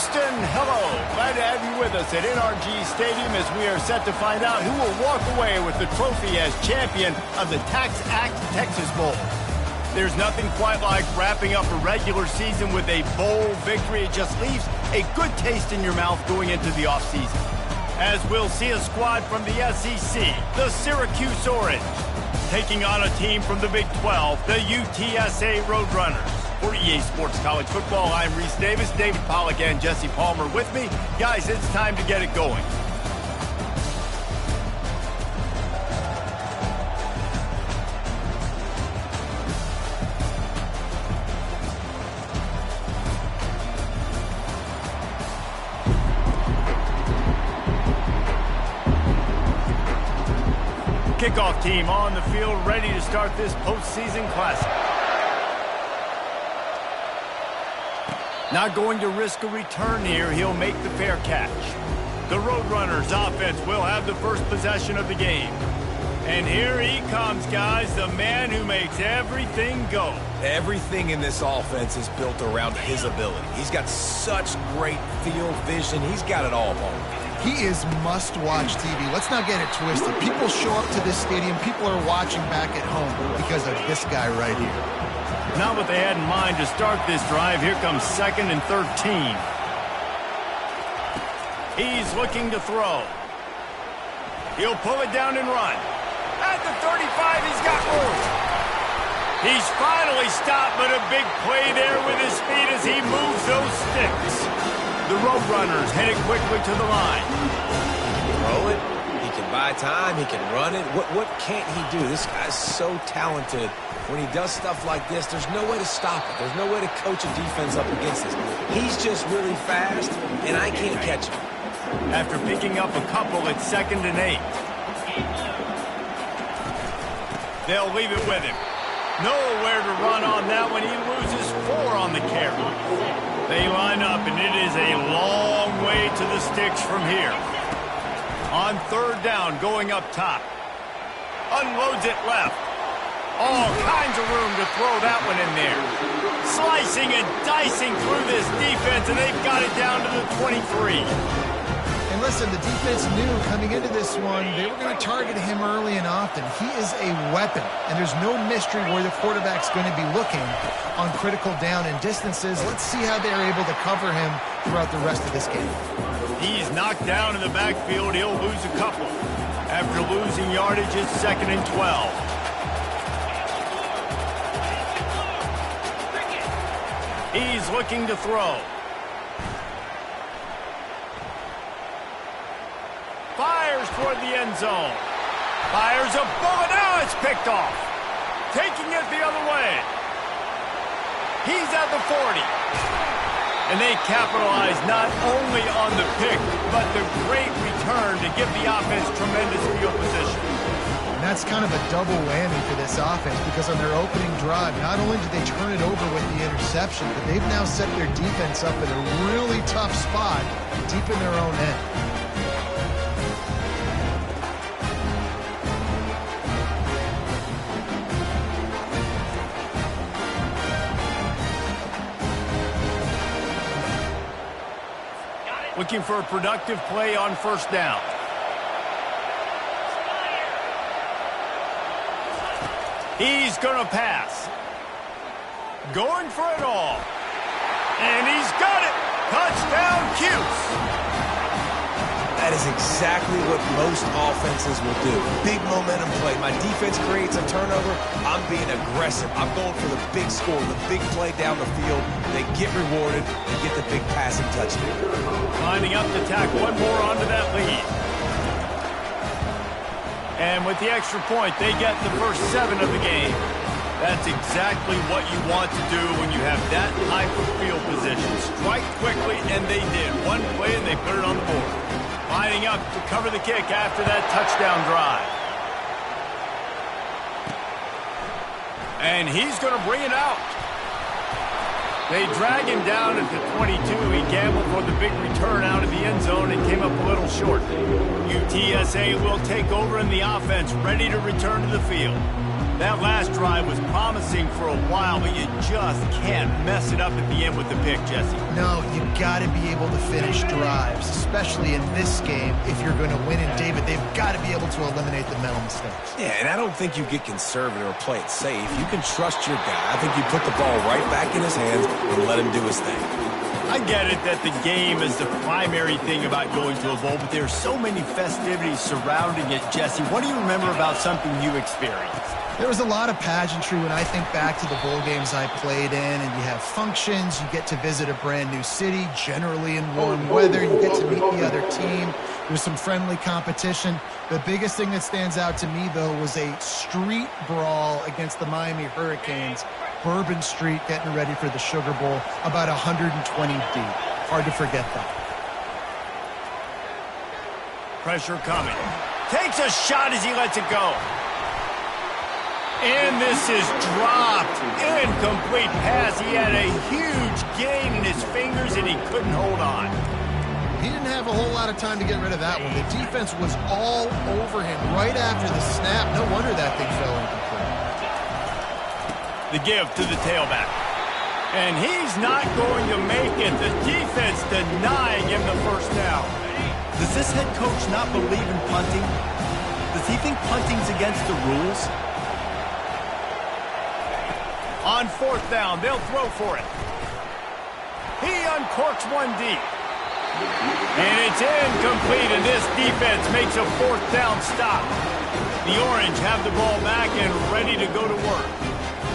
Houston, hello. Glad to have you with us at NRG Stadium as we are set to find out who will walk away with the trophy as champion of the Tax Act Texas Bowl. There's nothing quite like wrapping up a regular season with a bowl victory. It just leaves a good taste in your mouth going into the offseason. As we'll see a squad from the SEC, the Syracuse Orange, taking on a team from the Big 12, the UTSA Roadrunners. For EA Sports College Football, I'm Reese Davis, David Pollack, and Jesse Palmer with me. Guys, it's time to get it going. Kickoff team on the field, ready to start this postseason classic. Not going to risk a return here. He'll make the fair catch. The Roadrunners offense will have the first possession of the game. And here he comes, guys, the man who makes everything go. Everything in this offense is built around his ability. He's got such great field vision. He's got it all, Paul. He is must-watch TV. Let's not get it twisted. People show up to this stadium. People are watching back at home because of this guy right here. Not what they had in mind to start this drive. Here comes 2nd and 13. He's looking to throw. He'll pull it down and run. At the 35, he's got room. He's finally stopped, but a big play there with his speed as he moves those sticks. The Roadrunners headed quickly to the line. Throw it. He can buy time. He can run it. What can't he do? This guy's so talented. When he does stuff like this, there's no way to stop it. There's no way to coach a defense up against this. He's just really fast, and I can't catch him. After picking up a couple, it's 2nd and 8. They'll leave it with him. Nowhere to run on that one. He loses 4 on the carry. They line up, and it is a long way to the sticks from here. On 3rd down, going up top. Unloads it left. All kinds of room to throw that one in there. Slicing and dicing through this defense, and they've got it down to the 23. And listen, the defense knew coming into this one, they were going to target him early and often. He is a weapon, and there's no mystery where the quarterback's going to be looking on critical down and distances. Let's see how they're able to cover him throughout the rest of this game. He's knocked down in the backfield. He'll lose a couple. After losing yardage, it's 2nd and 12. He's looking to throw. Fires toward the end zone. Fires a bullet. Now it's picked off. Taking it the other way. He's at the 40. And they capitalize not only on the pick, but the great return to give the offense tremendous field position. And that's kind of a double whammy for this offense because on their opening drive, not only did they turn it over with the interception, but they've now set their defense up in a really tough spot deep in their own end. Looking for a productive play on 1st down. He's going to pass. Going for it all. And he's got it. Touchdown, Cuse. That is exactly what most offenses will do. Big momentum play. My defense creates a turnover. I'm being aggressive. I'm going for the big score, the big play down the field. They get rewarded. They get the big passing touchdown. Lining up to tack one more onto that lead. And with the extra point, they get the first 7 of the game. That's exactly what you want to do when you have that type of field position. Strike quickly, and they did. One play, and they put it on the board. Lining up to cover the kick after that touchdown drive. And he's going to bring it out. They drag him down at the 22. He gambled for the big return out of the end zone and came up a little short. UTSA will take over in the offense, ready to return to the field. That last drive was promising for a while, but you just can't mess it up at the end with the pick, Jesse. No, you got to be able to finish drives, especially in this game. If you're going to win in David, they've got to be able to eliminate the mental mistakes. Yeah, and I don't think you get conservative or play it safe. You can trust your guy. I think you put the ball right back in his hands and let him do his thing. I get it that the game is the primary thing about going to a bowl, but there's so many festivities surrounding it, Jesse. What do you remember about something you experienced? There was a lot of pageantry when I think back to the bowl games I played in, and you have functions, you get to visit a brand new city, generally in warm weather, you get to meet the other team, there's some friendly competition. The biggest thing that stands out to me, though, was a street brawl against the Miami Hurricanes, Bourbon Street, getting ready for the Sugar Bowl, about 120 deep. Hard to forget that. Pressure coming. Takes a shot as he lets it go. And this is dropped. Incomplete pass. He had a huge gain in his fingers, and he couldn't hold on. He didn't have a whole lot of time to get rid of that one. The defense was all over him right after the snap. No wonder that thing fell incomplete. The give to the tailback. And he's not going to make it. The defense denying him the first down. Does this head coach not believe in punting? Does he think punting's against the rules? On fourth down, they'll throw for it. He uncorks one deep. And it's incomplete, and this defense makes a fourth down stop. The Orange have the ball back and ready to go to work.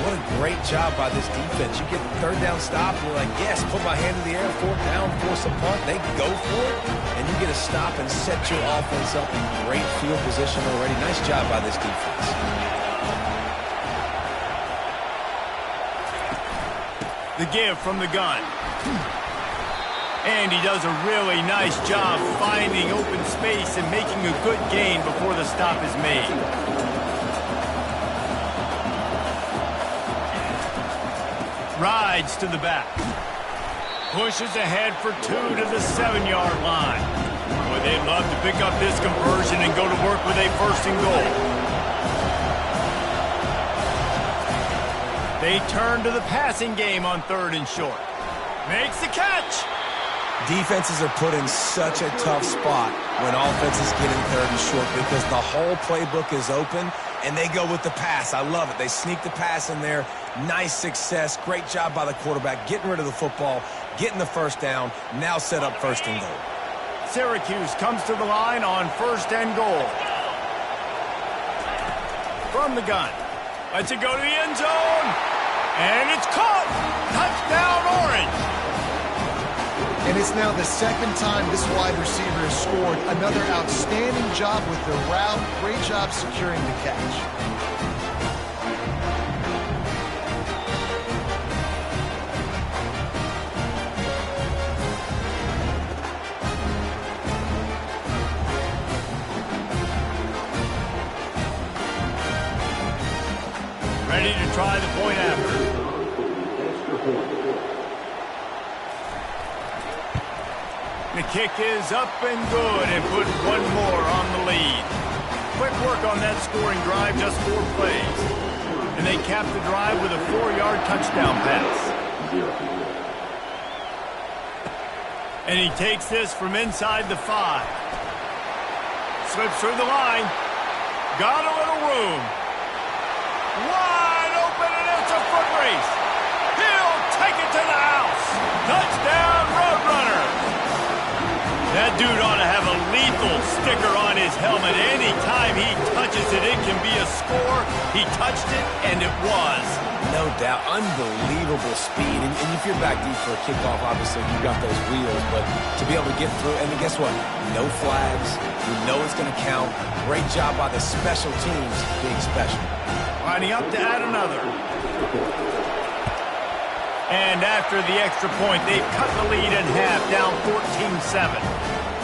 What a great job by this defense. You get the third down stop, and you're like, yes, put my hand in the air, fourth down, force a punt. They go for it, and you get a stop and set your offense up in great field position already. Nice job by this defense. The give from the gun. And he does a really nice job finding open space and making a good gain before the stop is made. Rides to the back. Pushes ahead for 2 to the 7-yard line. Boy, they'd love to pick up this conversion and go to work with a first and goal. They turn to the passing game on 3rd and short. Makes the catch. Defenses are put in such a tough spot when offenses get in 3rd and short because the whole playbook is open and they go with the pass. I love it. They sneak the pass in there. Nice success. Great job by the quarterback getting rid of the football, getting the first down, now set up 1st and goal. Syracuse comes to the line on 1st and goal. From the gun. Lets it go to the end zone. And it's caught. Touchdown, Orange. And it's now the second time this wide receiver has scored. Another outstanding job with the route. Great job securing the catch. Ready to try the point after. The kick is up and good and put one more on the lead. Quick work on that scoring drive, just 4 plays. And they cap the drive with a 4-yard touchdown pass. And he takes this from inside the 5. Slips through the line. Got a little room. Wide open, and it's a foot race. He'll take it to the house. Touchdown, Roadrunner. That dude ought to have a lethal sticker on his helmet. Anytime he touches it, it can be a score. He touched it, and it was. No doubt. Unbelievable speed. And if you're back deep for a kickoff, obviously you've got those wheels. But to be able to get through, and guess what? No flags. You know it's going to count. Great job by the special teams being special. Lining up to add another. And after the extra point, they've cut the lead in half, down 14-7.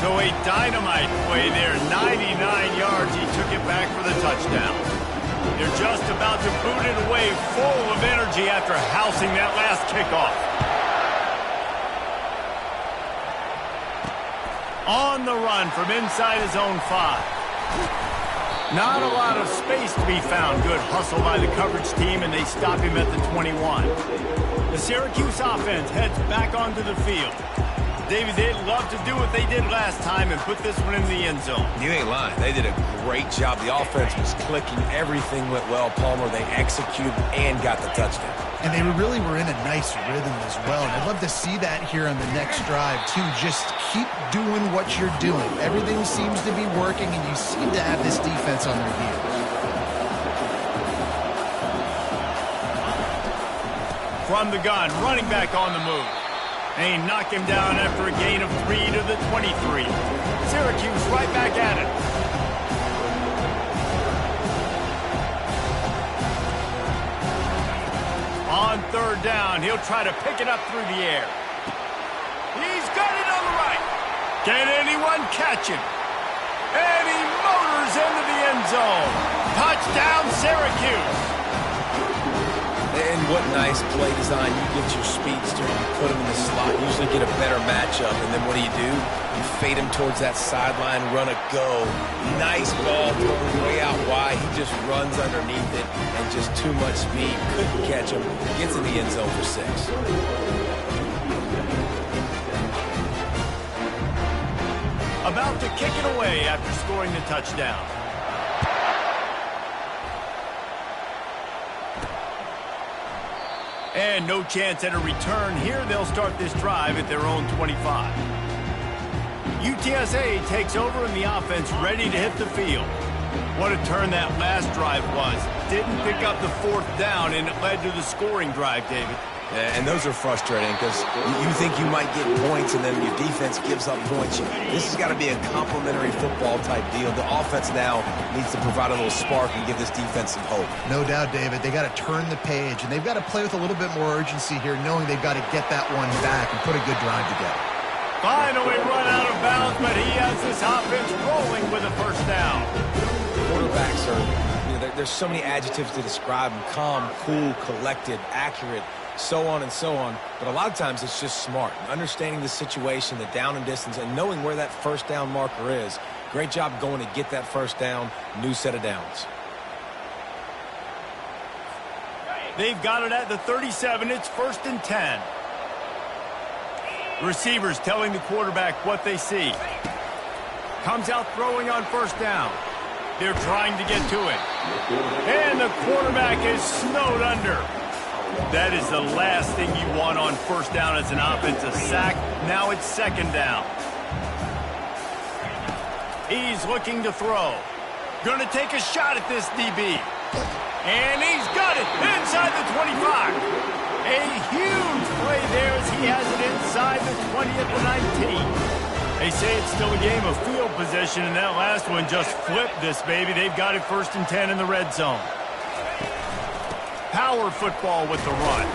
So a dynamite play there, 99 yards. He took it back for the touchdown. They're just about to boot it away, full of energy after housing that last kickoff. On the run from inside his own 5. Not a lot of space to be found. Good hustle by the coverage team, and they stop him at the 21. The Syracuse offense heads back onto the field. David, they'd love to do what they did last time and put this one in the end zone. You ain't lying. They did a great job. The offense was clicking. Everything went well, Palmer. They executed and got the touchdown. And they really were in a nice rhythm as well. And I'd love to see that here on the next drive, too. Just keep doing what you're doing. Everything seems to be working, and you seem to have this defense on their heels. From the gun, running back on the move. They knock him down after a gain of 3 to the 23. Syracuse right back at it. On third down, he'll try to pick it up through the air. He's got it on the right. Can anyone catch him? And he motors into the end zone. Touchdown, Syracuse. And what nice play design. You get your speedster, you put him in the slot, usually get a better matchup, and then what do? You fade him towards that sideline, run a go. Nice ball thrown way out wide. He just runs underneath it, and just too much speed. Couldn't catch him. Gets in the end zone for 6. About to kick it away after scoring the touchdown. And no chance at a return here. They'll start this drive at their own 25. UTSA takes over and the offense ready to hit the field. What a turn that last drive was. Didn't pick up the 4th down, and it led to the scoring drive, David. Yeah, and those are frustrating because you think you might get points and then your defense gives up points. This has got to be a complementary football type deal. The offense now needs to provide a little spark and give this defense some hope. No doubt, David. They got to turn the page, and they've got to play with a little bit more urgency here, knowing they've got to get that one back and put a good drive together. Finally run out of bounds, but he has this offense rolling with a first down. Quarterbacks are, there's so many adjectives to describe them. Calm, cool, collected, accurate, so on and so on. But a lot of times it's just smart. Understanding the situation, the down and distance, and knowing where that first down marker is. Great job going to get that first down. New set of downs. They've got it at the 37. It's 1st and 10. Receivers telling the quarterback what they see. Comes out throwing on first down. They're trying to get to it. And the quarterback is snowed under. That is the last thing you want on first down as an offensive sack. Now it's 2nd down. He's looking to throw. Going to take a shot at this DB. And he's got it inside the 25. A huge play there as he has it inside the 20 at the 19. They say it's still a game of field position, and that last one just flipped this baby. They've got it 1st and 10 in the red zone. Power football with the run.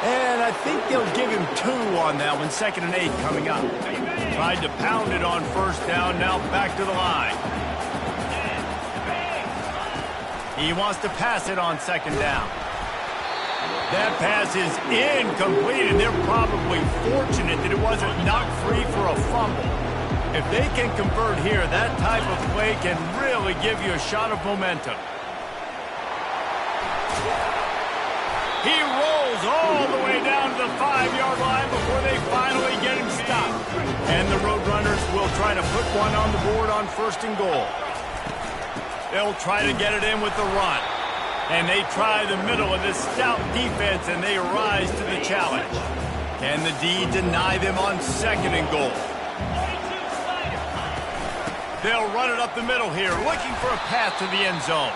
And I think they'll give him 2 on that one. 2nd and 8 coming up. Tried to pound it on first down, now back to the line. He wants to pass it on 2nd down. That pass is incomplete, and they're probably fortunate that it wasn't knocked free for a fumble. If they can convert here, that type of play can really give you a shot of momentum. He rolls all the way down to the 5-yard line before they finally get him stopped. And the Roadrunners will try to put one on the board on 1st and goal. They'll try to get it in with the run. And they try the middle of this stout defense, and they rise to the challenge. Can the D deny them on 2nd and goal? They'll run it up the middle here, looking for a path to the end zone.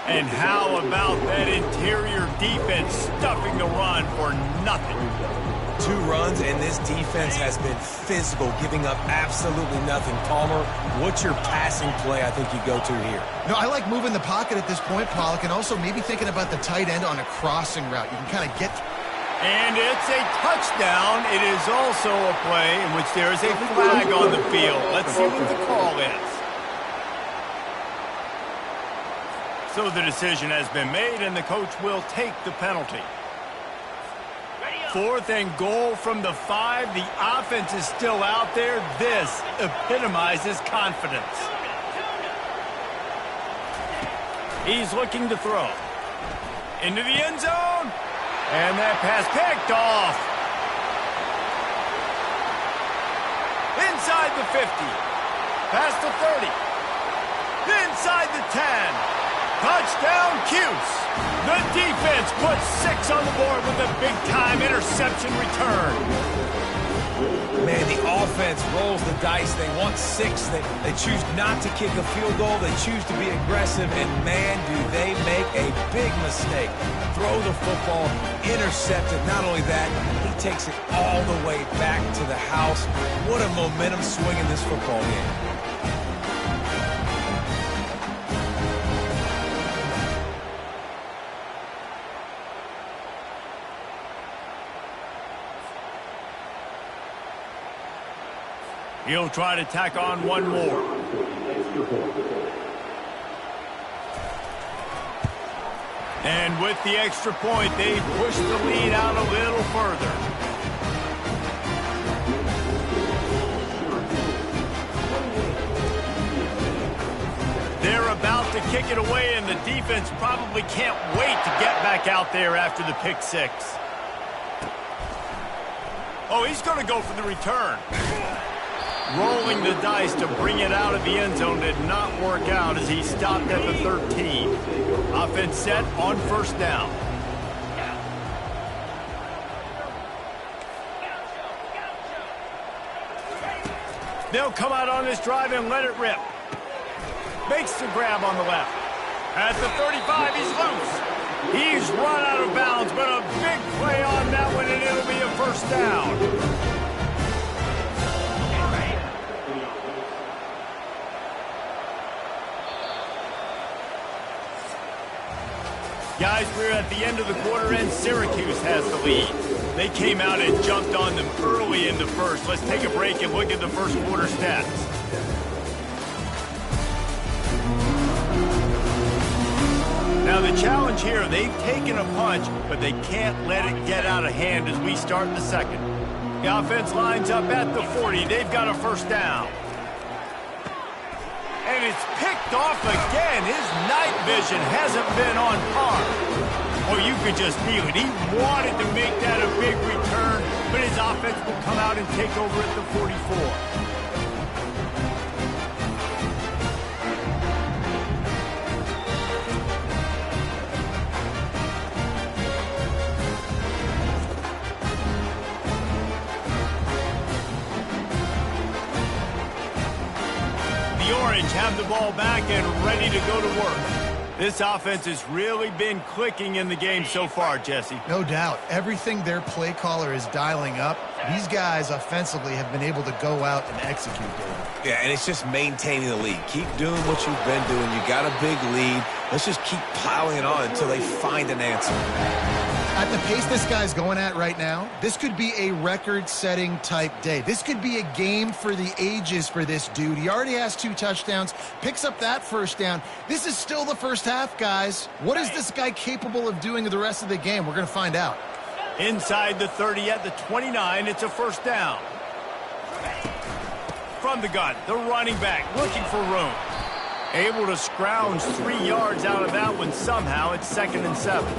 And how about that interior defense stuffing the run for nothing? 2 runs, and this defense has been physical, giving up absolutely nothing. Palmer, what's your passing play I think you go to here? No, I like moving the pocket at this point, Pollock, and also maybe thinking about the tight end on a crossing route. You can kind of get... And it's a touchdown. It is also a play in which there is a flag on the field. Let's see what the call is. So the decision has been made, and the coach will take the penalty. 4th and goal from the 5. The offense is still out there. This epitomizes confidence. He's looking to throw. Into the end zone. And that pass picked off. Inside the 50. Past the 30. Inside the 10. Touchdown, Cuse. The defense puts 6 on the board with a big-time interception return. Man, the offense rolls the dice. They want 6. They choose not to kick a field goal. They choose to be aggressive, and man, do they make a big mistake. Throw the football, intercept it. Not only that, he takes it all the way back to the house. What a momentum swing in this football game. He'll try to tack on one more. And with the extra point, they push the lead out a little further. They're about to kick it away, and the defense probably can't wait to get back out there after the pick 6. Oh, he's going to go for the return. Rolling the dice to bring it out of the end zone did not work out as he stopped at the 13. Offense set on first down. They'll come out on this drive and let it rip. Makes the grab on the left. At the 35, he's loose. He's run out of bounds, but a big play on that one, and it'll be a first down. Guys, we're at the end of the quarter, and Syracuse has the lead. They came out and jumped on them early in the first. Let's take a break and look at the first quarter stats. Now, the challenge here, they've taken a punch, but they can't let it get out of hand as we start the second. The offense lines up at the 40. They've got a first down. And it's picked off again. His night vision hasn't been on par. Oh, you could just feel it. He wanted to make that a big return, but his offense will come out and take over at the 44. Have the ball back and ready to go to work. This offense has really been clicking in the game so far, Jesse. No doubt. Everything their play caller is dialing up, these guys offensively have been able to go out and execute, David. Yeah, and it's just maintaining the lead. Keep doing what you've been doing. You got a big lead. Let's just keep piling it on until they find an answer. At the pace this guy's going at right now, this could be a record-setting type day. This could be a game for the ages for this dude. He already has 2 touchdowns, picks up that first down. This is still the first half, guys. What is this guy capable of doing the rest of the game? We're going to find out. Inside the 30 at the 29, it's a first down. From the gun, the running back looking for room. Able to scrounge 3 yards out of that one somehow. It's 2nd and 7.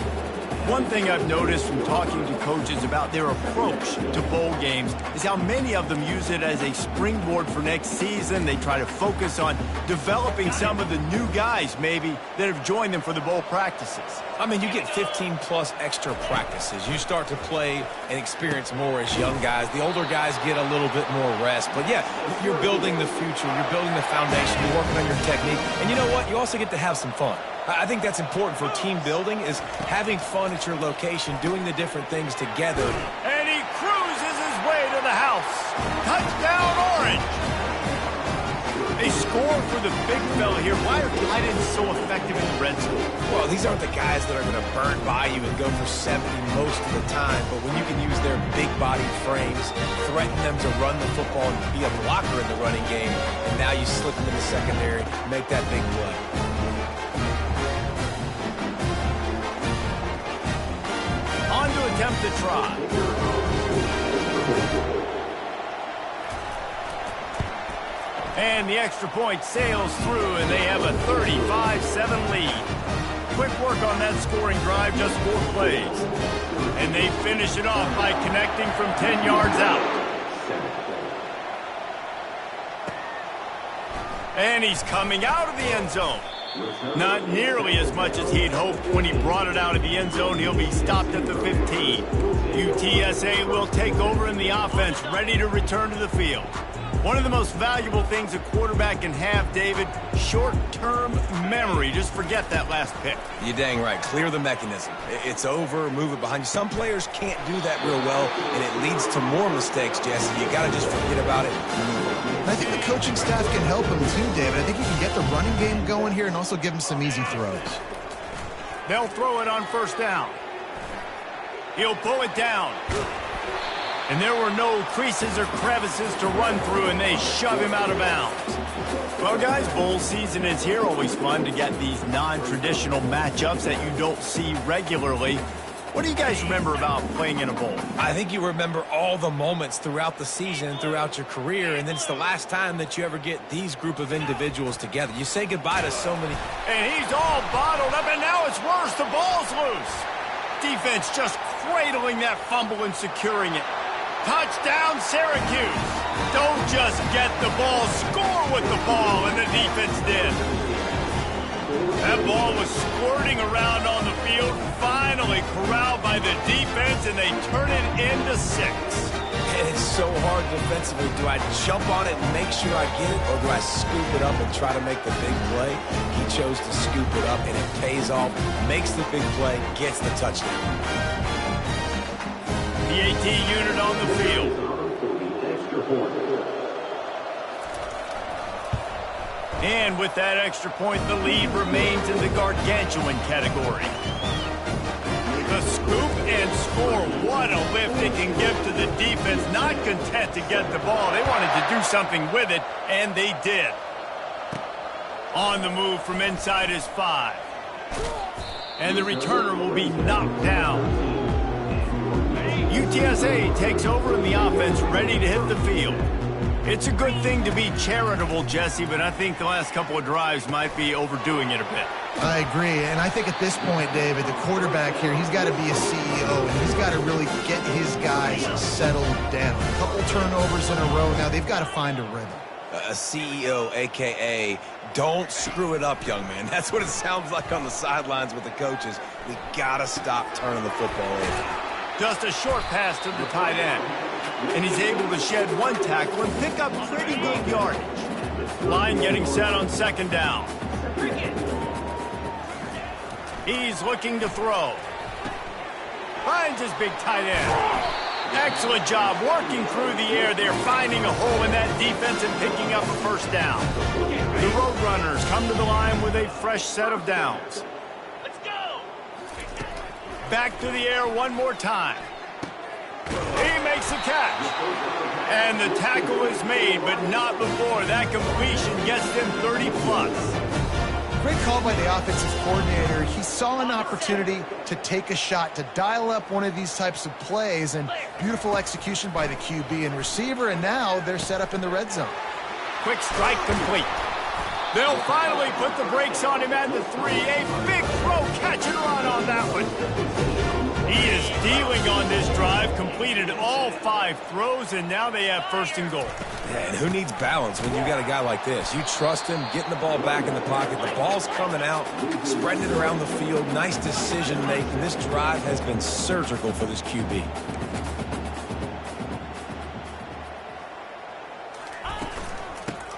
One thing I've noticed from talking to coaches about their approach to bowl games is how many of them use it as a springboard for next season. They try to focus on developing some of the new guys, maybe, that have joined them for the bowl practices. I mean, you get 15-plus extra practices. You start to play and experience more as young guys. The older guys get a little bit more rest. But, yeah, you're building the future. You're building the foundation. You're working on your technique. And you know what? You also get to have some fun. I think that's important for team building, is having fun at your location, doing the different things together. And he cruises his way to the house. Touchdown, Orange. They score for the big fella here. Why are tight ends so effective in the red zone? Well, these aren't the guys that are going to burn by you and go for 70 most of the time, but when you can use their big-bodied frames, threaten them to run the football and be a blocker in the running game, and now you slip them in the secondary, make that big play. On to attempt to try. And the extra point sails through, and they have a 35-7 lead. Quick work on that scoring drive, just 4 plays. And they finish it off by connecting from 10 yards out. And he's coming out of the end zone. Not nearly as much as he'd hoped when he brought it out of the end zone. He'll be stopped at the 15. UTSA will take over in the offense, ready to return to the field. One of the most valuable things a quarterback can have, David, short-term memory. Just forget that last pick. You're dang right. Clear the mechanism. It's over, move it behind you. Some players can't do that real well, and it leads to more mistakes, Jesse. You got to just forget about it and move on. I think the coaching staff can help him too, David. I think he can get the running game going here and also give him some easy throws. They'll throw it on first down. He'll pull it down. And there were no creases or crevices to run through, and they shove him out of bounds. Well, guys, bowl season is here. Always fun to get these non-traditional matchups that you don't see regularly. What do you guys remember about playing in a bowl? I think you remember all the moments throughout the season, throughout your career, and then it's the last time that you ever get these group of individuals together. You say goodbye to so many. And he's all bottled up, and now it's worse. The ball's loose. Defense just cradling that fumble and securing it. Touchdown, Syracuse. Don't just get the ball, score with the ball, and the defense did. That ball was squirting around on the field, finally corralled by the defense, and they turn it into 6. And it's so hard defensively. Do I jump on it and make sure I get it, or do I scoop it up and try to make the big play? He chose to scoop it up, and it pays off, makes the big play, gets the touchdown. The AT unit on the field. And with that extra point, the lead remains in the gargantuan category. The scoop and score. What a lift it can give to the defense. Not content to get the ball. They wanted to do something with it, and they did. On the move from inside his 5. And the returner will be knocked down. UTSA takes over in the offense, ready to hit the field. It's a good thing to be charitable, Jesse, but I think the last couple of drives might be overdoing it a bit. I agree, and I think at this point, David, the quarterback here, he's got to be a CEO, and he's got to really get his guys settled down. A couple turnovers in a row now. They've got to find a rhythm. A CEO, a.k.a. don't screw it up, young man. That's what it sounds like on the sidelines with the coaches. We got to stop turning the football over. Just a short pass to the tight end. And he's able to shed 1 tackle and pick up pretty good yardage. Line getting set on second down. He's looking to throw. Finds his big tight end. Excellent job working through the air. They're finding a hole in that defense and picking up a first down. The Roadrunners come to the line with a fresh set of downs. Back to the air one more time. He makes the catch. And the tackle is made, but not before. That completion gets them 30-plus. Great call by the offensive coordinator. He saw an opportunity to take a shot, to dial up one of these types of plays, and beautiful execution by the QB and receiver, and now they're set up in the red zone. Quick strike complete. They'll finally put the brakes on him at the 3. A big throw, catch and run on that one. He is dealing on this drive, completed all 5 throws, and now they have first and goal. Yeah, and who needs balance when you got a guy like this? You trust him, getting the ball back in the pocket. The ball's coming out, spreading it around the field. Nice decision-making. This drive has been surgical for this QB.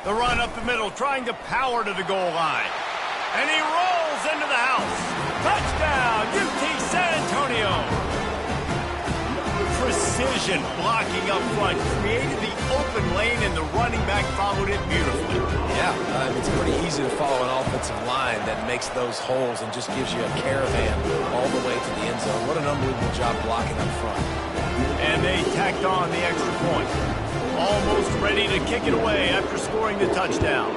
The run up the middle, trying to power to the goal line. And he rolls into the house. Touchdown, UT San Antonio. Precision blocking up front, created the open lane, and the running back followed it beautifully. Yeah, it's pretty easy to follow an offensive line that makes those holes and just gives you a caravan all the way to the end zone. What an unbelievable job blocking up front. And they tacked on the extra point. Almost ready to kick it away after scoring the touchdown.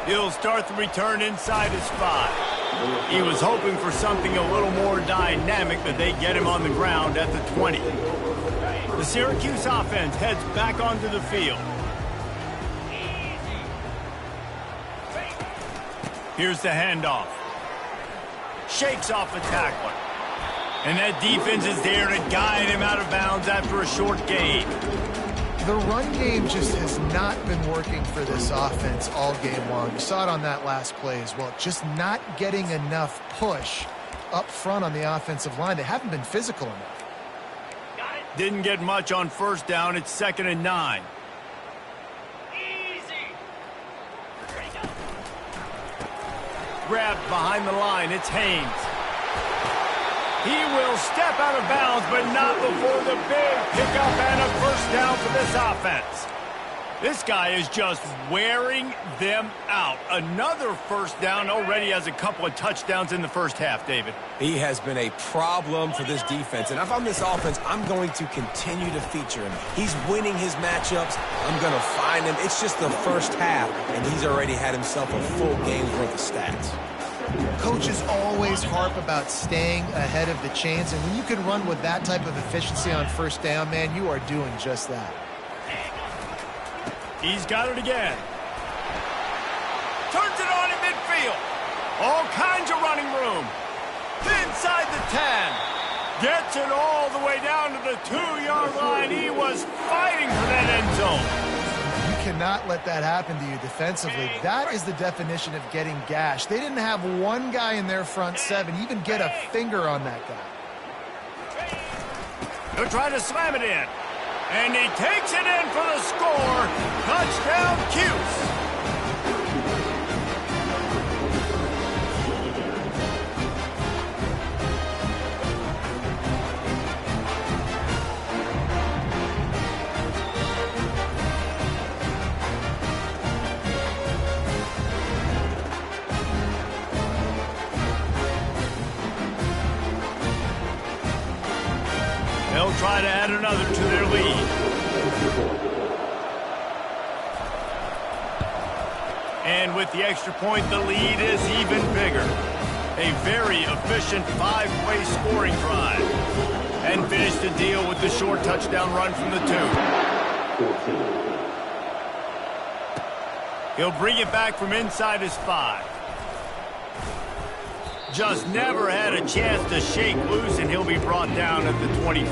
He'll start the return inside his 5. He was hoping for something a little more dynamic, but they get him on the ground at the 20. The Syracuse offense heads back onto the field. Here's the handoff. Shakes off the tackler. And that defense is there to guide him out of bounds after a short gain. The run game just has not been working for this offense all game long. You saw it on that last play as well. Just not getting enough push up front on the offensive line. They haven't been physical enough. Didn't get much on first down. It's 2nd and 9. Grabbed behind the line. It's Haynes. He will step out of bounds, but not before the big pickup and a first down for this offense. This guy is just wearing them out. Another first down, already has a couple of touchdowns in the first half, David. He has been a problem for this defense, and if I'm this offense, I'm going to continue to feature him. He's winning his matchups. I'm going to find him. It's just the first half, and he's already had himself a full game's worth of stats. Coaches always harp about staying ahead of the chains, and when you can run with that type of efficiency on first down, man, you are doing just that. He's got it again. Turns it on in midfield. All kinds of running room. Inside the 10. Gets it all the way down to the 2-yard line. He was fighting for that end zone. You cannot let that happen to you defensively. That is the definition of getting gashed. They didn't have one guy in their front seven even get a finger on that guy. He'll try to slam it in. And he takes it in for the score. Touchdown, Cuse. They'll try to add another to their lead. And with the extra point, the lead is even bigger. A very efficient 5-play scoring drive. And finish the deal with the short touchdown run from the 2. He'll bring it back from inside his 5. Just never had a chance to shake loose, and he'll be brought down at the 24.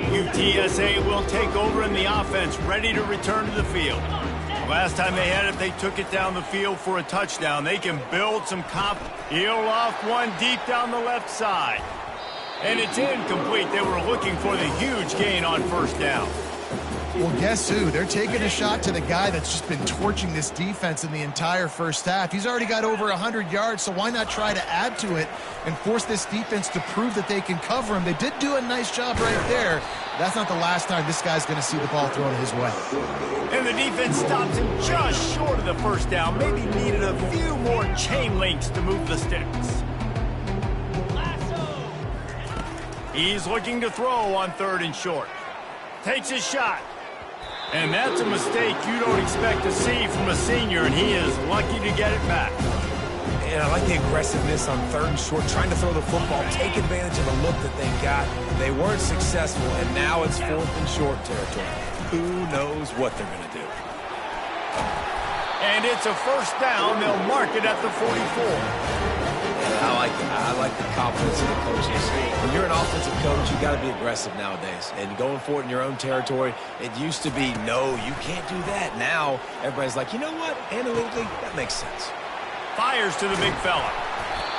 UTSA will take over in the offense, ready to return to the field. Last time they had it, they took it down the field for a touchdown. They can build some confidence. He'll off one deep down the left side. And it's incomplete. They were looking for the huge gain on first down. Well, guess who? They're taking a shot to the guy that's just been torching this defense in the entire first half. He's already got over 100 yards, so why not try to add to it and force this defense to prove that they can cover him? They did do a nice job right there. That's not the last time this guy's going to see the ball thrown his way. And the defense stops him just short of the first down. Maybe needed a few more chain links to move the sticks. He's looking to throw on 3rd and short. Takes his shot. And that's a mistake you don't expect to see from a senior, and he is lucky to get it back. And I like the aggressiveness on 3rd and short, trying to throw the football, take advantage of a look that they got. They weren't successful, and now it's 4th and short territory. Who knows what they're going to do? And it's a first down. They'll mark it at the 44. I like it. I like the confidence of the coaches. When you're an offensive coach, you got to be aggressive nowadays. And going for it in your own territory, it used to be, no, you can't do that. Now, everybody's like, you know what? Analytically, that makes sense. Fires to the big fella.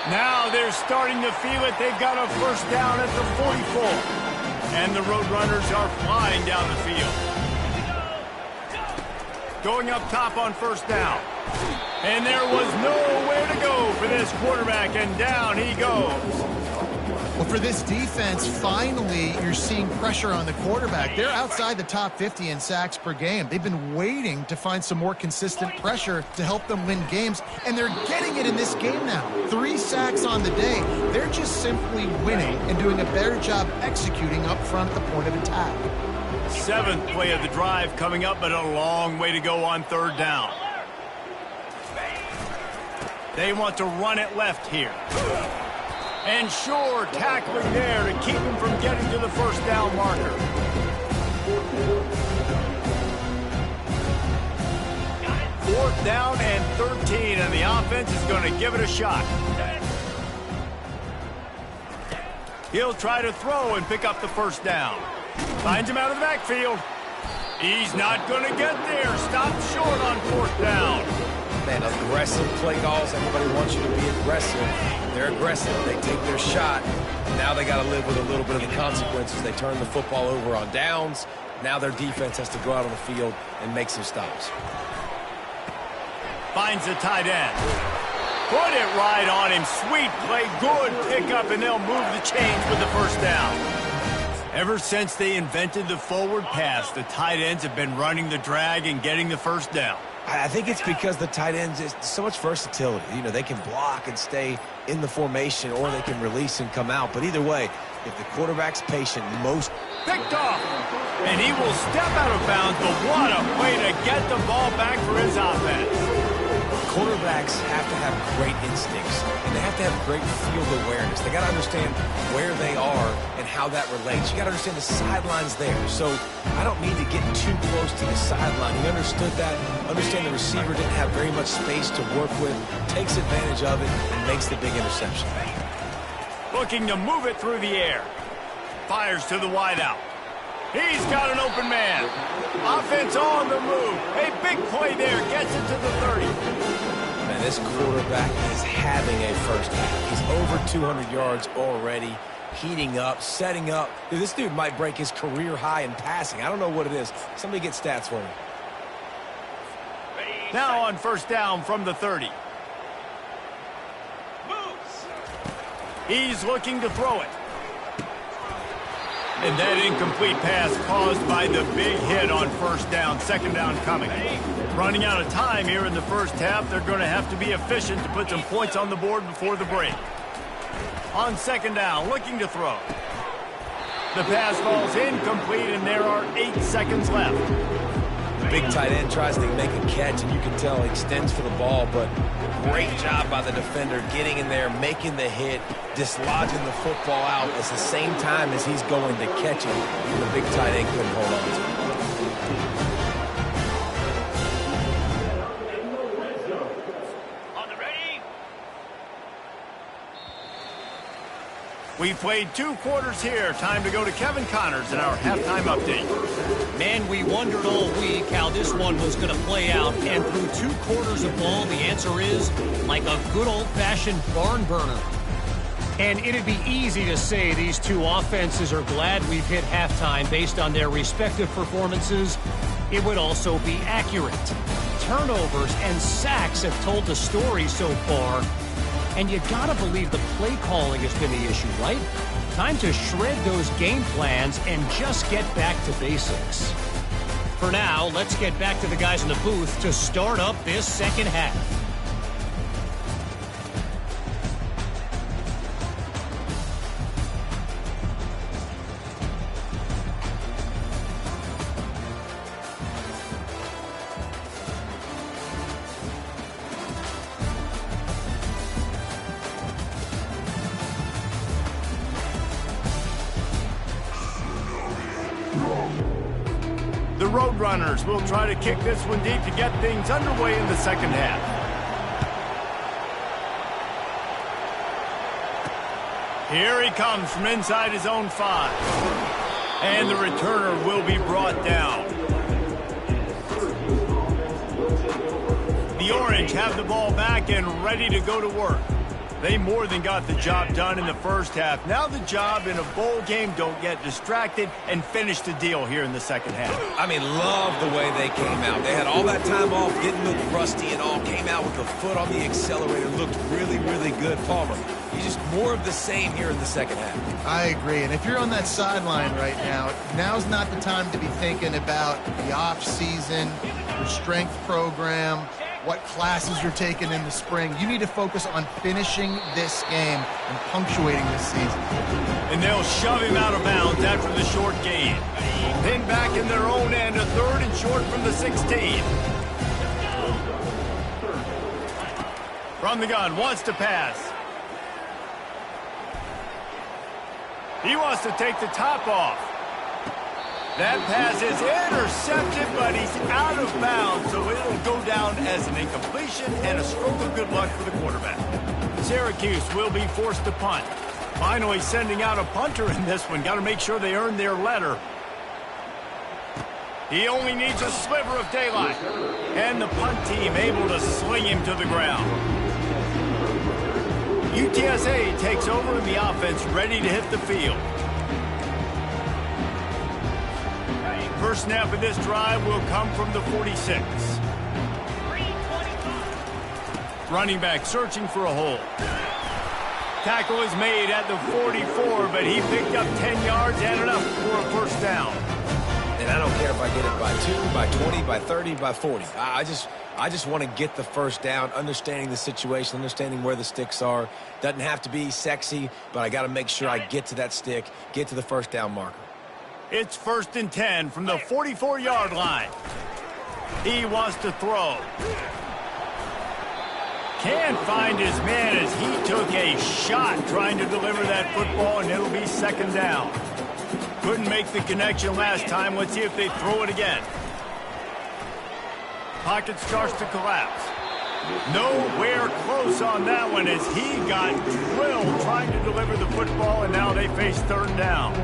Now they're starting to feel it. They've got a first down at the 44. And the Roadrunners are flying down the field. Going up top on first down. And there was nowhere to go for this quarterback, and down he goes. Well, for this defense, finally, you're seeing pressure on the quarterback. They're outside the top 50 in sacks per game. They've been waiting to find some more consistent pressure to help them win games, and they're getting it in this game now. 3 sacks on the day. They're just simply winning and doing a better job executing up front at the point of attack. 7th play of the drive coming up, but a long way to go on 3rd down. They want to run it left here. And sure, tackling there to keep him from getting to the first down marker. Fourth down and 13, and the offense is going to give it a shot. He'll try to throw and pick up the first down. Finds him out of the backfield. He's not going to get there. Stopped short on fourth down. Man, aggressive play calls. Everybody wants you to be aggressive. They're aggressive. They take their shot. Now they got to live with a little bit of the consequences. They turn the football over on downs. Now their defense has to go out on the field and make some stops. Finds the tight end. Put it right on him. Sweet play. Good pickup, and they'll move the chains with the first down. Ever since they invented the forward pass, the tight ends have been running the drag and getting the first down. I think it's because the tight ends is so much versatility. You know, they can block and stay in the formation, or they can release and come out. But either way, if the quarterback's patient, most... Picked off. And he will step out of bounds, but what a way to get the ball back for his offense. Quarterbacks have to have great instincts, and they have to have great field awareness. They got to understand where they are and how that relates. You got to understand the sideline's there. So I don't need to get too close to the sideline. He understood that. Understand the receiver didn't have very much space to work with, takes advantage of it, and makes the big interception. Looking to move it through the air. Fires to the wideout. He's got an open man. Offense on the move. A big play there. Gets it to the 30. Man, this quarterback is having a first half. He's over 200 yards already, heating up, setting up. Dude, this dude might break his career high in passing. I don't know what it is. Somebody get stats for me. Now on first down from the 30. He's looking to throw it. And that incomplete pass caused by the big hit on first down. Second down coming. Running out of time here in the first half. They're going to have to be efficient to put some points on the board before the break. On second down, looking to throw. The pass falls incomplete, and there are 8 seconds left. Big tight end tries to make a catch, and you can tell he extends for the ball, but great job by the defender getting in there, making the hit, dislodging the football out at the same time as he's going to catch it. The big tight end couldn't hold on to it. We played 2 quarters here. Time to go to Kevin Connors in our halftime update. Man, we wondered all week how this one was going to play out. And through 2 quarters of ball, the answer is like a good old-fashioned barn burner. And it'd be easy to say these 2 offenses are glad we've hit halftime based on their respective performances. It would also be accurate. Turnovers and sacks have told the story so far. And you gotta believe the play calling has been the issue, right? Time to shred those game plans and just get back to basics. For now, let's get back to the guys in the booth to start up this second half. The Roadrunners will try to kick this one deep to get things underway in the second half. Here he comes from inside his own 5. And the returner will be brought down. The Orange have the ball back and ready to go to work. They more than got the job done in the first half. Now the job in a bowl game, don't get distracted and finish the deal here in the second half. I mean, love the way they came out. They had all that time off, didn't look rusty and all, came out with the foot on the accelerator, looked really, really good. Palmer, he's just more of the same here in the second half. I agree. And if you're on that sideline right now, now's not the time to be thinking about the off season, your strength program, what classes you're taking in the spring. You need to focus on finishing this game and punctuating this season. And they'll shove him out of bounds after the short gain. Pinned back in their own end, a 3rd and short from the 16. From the gun, wants to pass. He wants to take the top off. That pass is intercepted, but he's out of bounds, so it'll go down as an incompletion and a stroke of good luck for the quarterback. Syracuse will be forced to punt. Finally sending out a punter in this one. Got to make sure they earn their letter. He only needs a sliver of daylight. And the punt team able to sling him to the ground. UTSA takes over in the offense, ready to hit the field. First snap of this drive will come from the 46. Running back searching for a hole. Tackle is made at the 44, but he picked up 10 yards and enough for a first down. And I don't care if I get it by 2, by 20, by 30, by 40. I just want to get the first down, understanding the situation, understanding where the sticks are. Doesn't have to be sexy, but I got to make sure I get to that stick, get to the first down marker. It's 1st and 10 from the 44-yard line. He wants to throw. Can't find his man as he took a shot trying to deliver that football, and it'll be 2nd down. Couldn't make the connection last time. Let's see if they throw it again. Pocket starts to collapse. Nowhere close on that one as he got drilled trying to deliver the football, and now they face 3rd down.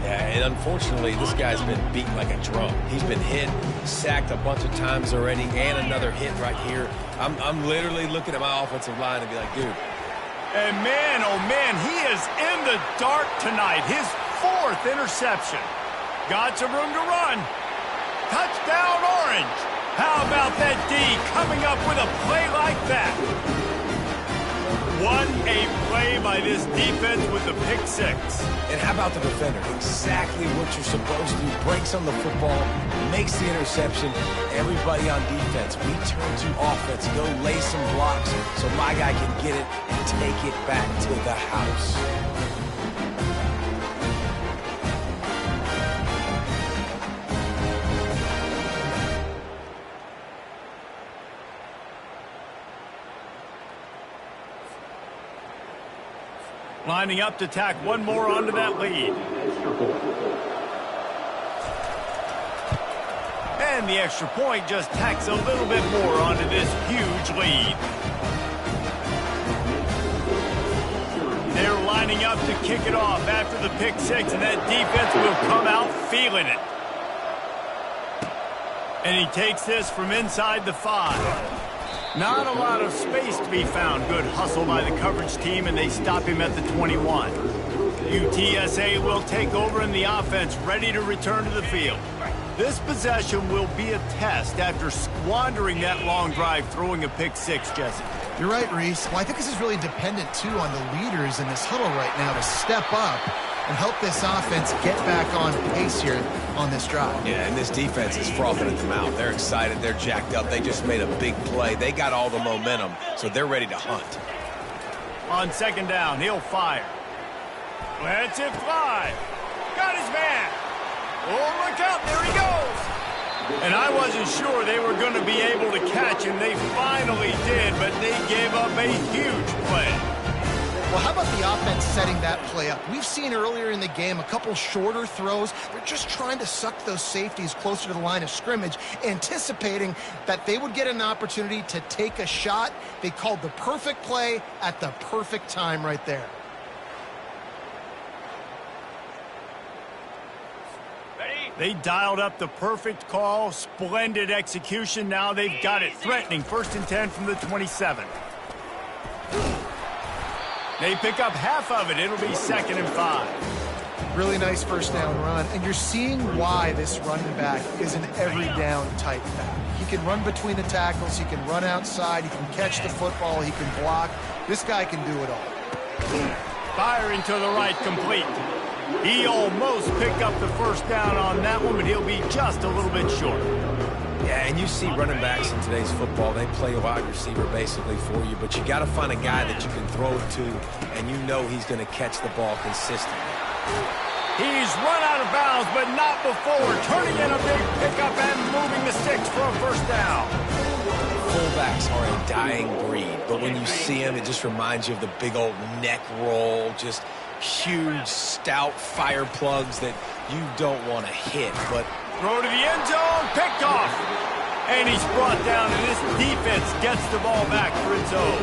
Yeah, and unfortunately, this guy's been beat like a drum. He's been hit, sacked a bunch of times already, and another hit right here. I'm literally looking at my offensive line and be like, dude. And man, oh man, he is in the dark tonight. His 4th interception. Got some room to run. Touchdown, Orange. How about that D coming up with a play like that? What a play by this defense with the pick 6. And how about the defender? Exactly what you're supposed to do. Breaks on the football, makes the interception. Everybody on defense, we turn to offense. Go lay some blocks so my guy can get it and take it back to the house. Lining up to tack one more onto that lead. And the extra point just tacks a little bit more onto this huge lead. They're lining up to kick it off after the pick 6, and that defense will come out feeling it. And he takes this from inside the 5. Not a lot of space to be found. Good hustle by the coverage team, and they stop him at the 21. UTSA will take over in the offense, ready to return to the field. This possession will be a test after squandering that long drive, throwing a pick 6, Jesse. You're right, Reese. Well, I think this is really dependent, too, on the leaders in this huddle right now to step up and help this offense get back on pace here on this drive. Yeah, and this defense is frothing at the mouth. They're excited. They're jacked up. They just made a big play. They got all the momentum, so they're ready to hunt. On 2nd down, he'll fire. Lets it fly. Got his man. Oh, look out. There he goes. And I wasn't sure they were going to be able to catch him. They finally did, but they gave up a huge play. Well, how about the offense setting that play up? We've seen earlier in the game a couple shorter throws. They're just trying to suck those safeties closer to the line of scrimmage, anticipating that they would get an opportunity to take a shot. They called the perfect play at the perfect time right there. They dialed up the perfect call, splendid execution. Now they've got it threatening. 1st and 10 from the 27. They pick up half of it. It'll be 2nd and 5. Really nice first down run. And you're seeing why this running back is an every down type back. He can run between the tackles. He can run outside. He can catch the football. He can block. This guy can do it all. Firing to the right, complete. He almost picked up the first down on that one, but he'll be just a little bit short. Yeah, and you see running backs in today's football, they play a wide receiver basically for you, but you got to find a guy that you can throw it to, and you know he's going to catch the ball consistently. He's run out of bounds, but not before. Turning in a big pickup and moving the sticks for a first down. Fullbacks are a dying breed, but when you see him, it just reminds you of the big old neck roll, just huge, stout fire plugs that you don't want to hit, but... Throw to the end zone, picked off. And he's brought down, and this defense gets the ball back for its own.